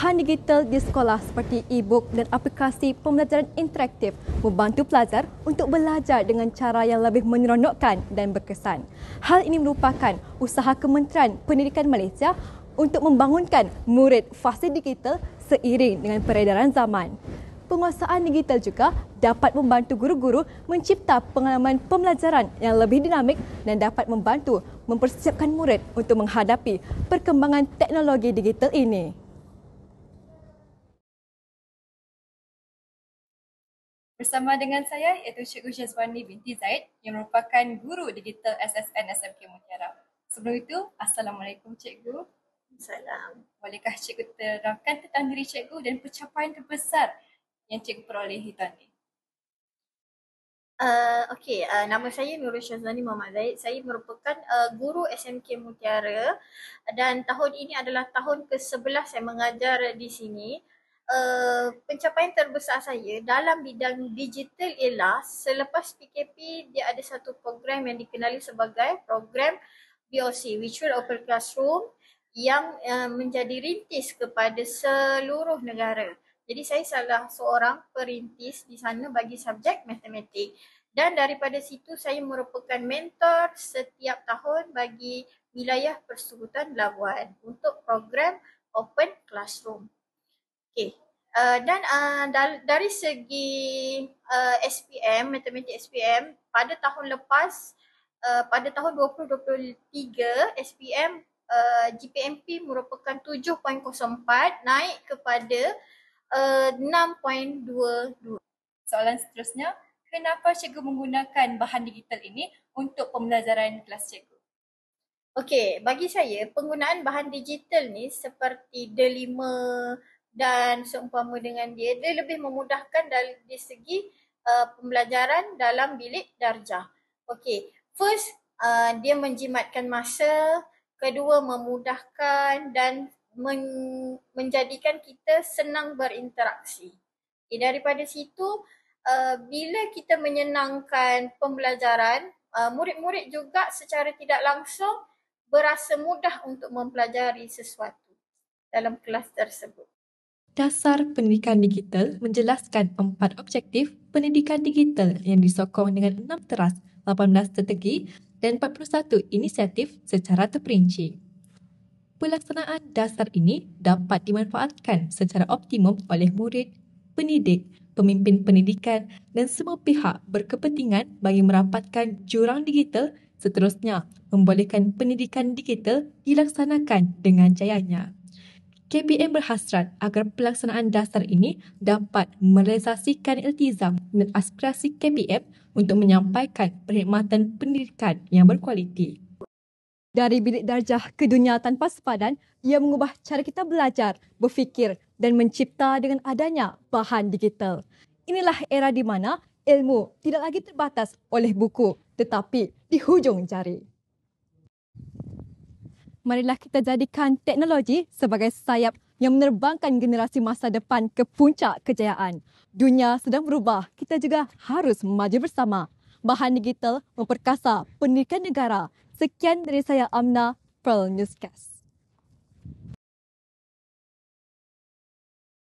Bahan digital di sekolah seperti e-book dan aplikasi pembelajaran interaktif membantu pelajar untuk belajar dengan cara yang lebih menyeronokkan dan berkesan. Hal ini merupakan usaha Kementerian Pendidikan Malaysia untuk membangunkan murid fasa digital seiring dengan peredaran zaman. Penguasaan digital juga dapat membantu guru-guru mencipta pengalaman pembelajaran yang lebih dinamik dan dapat membantu mempersiapkan murid untuk menghadapi perkembangan teknologi digital ini. Bersama dengan saya iaitu Cikgu Syazwani binti Zaid yang merupakan guru digital SSN SMK Mutiara. Sebelum itu, Assalamualaikum Cikgu. Salam. Bolehkah Cikgu terangkan tentang diri Cikgu dan pencapaian terbesar yang Cikgu perolehi tahun ini? Nama saya Nurul Syazwani Muhammad Zaid. Saya merupakan guru SMK Mutiara dan tahun ini adalah tahun ke-11 saya mengajar di sini. Pencapaian terbesar saya dalam bidang digital ialah selepas PKP dia ada satu program yang dikenali sebagai program VOC, Virtual Open Classroom, yang menjadi rintis kepada seluruh negara. Jadi saya salah seorang perintis di sana bagi subjek matematik. Dan daripada situ saya merupakan mentor setiap tahun bagi wilayah Persekutuan Labuan untuk program Open Classroom. Dari segi SPM, matematik SPM, pada tahun lepas, pada tahun 2023, SPM GPMP merupakan 7.04, naik kepada 6.22. Soalan seterusnya, kenapa Cikgu menggunakan bahan digital ini untuk pembelajaran kelas Cikgu? Bagi saya penggunaan bahan digital ni seperti D5 dan seumpama dengan dia lebih memudahkan dari segi pembelajaran dalam bilik darjah. First, dia menjimatkan masa, kedua memudahkan dan menjadikan kita senang berinteraksi. Daripada situ, bila kita menyenangkan pembelajaran, murid-murid juga secara tidak langsung berasa mudah untuk mempelajari sesuatu dalam kelas tersebut. Dasar pendidikan digital menjelaskan 4 objektif pendidikan digital yang disokong dengan 6 teras, 18 strategi dan 41 inisiatif secara terperinci. Pelaksanaan dasar ini dapat dimanfaatkan secara optimum oleh murid, pendidik, pemimpin pendidikan dan semua pihak berkepentingan bagi merapatkan jurang digital, seterusnya membolehkan pendidikan digital dilaksanakan dengan jayanya. KPM berhasrat agar pelaksanaan dasar ini dapat merealisasikan iltizam dan aspirasi KPM untuk menyampaikan perkhidmatan pendidikan yang berkualiti. Dari bilik darjah ke dunia tanpa sepadan, ia mengubah cara kita belajar, berfikir dan mencipta dengan adanya bahan digital. Inilah era di mana ilmu tidak lagi terbatas oleh buku tetapi di hujung jari. Marilah kita jadikan teknologi sebagai sayap yang menerbangkan generasi masa depan ke puncak kejayaan. Dunia sedang berubah, kita juga harus maju bersama. Bahan digital memperkasa pendidikan negara. Sekian dari saya Amna, Pearl Newscast.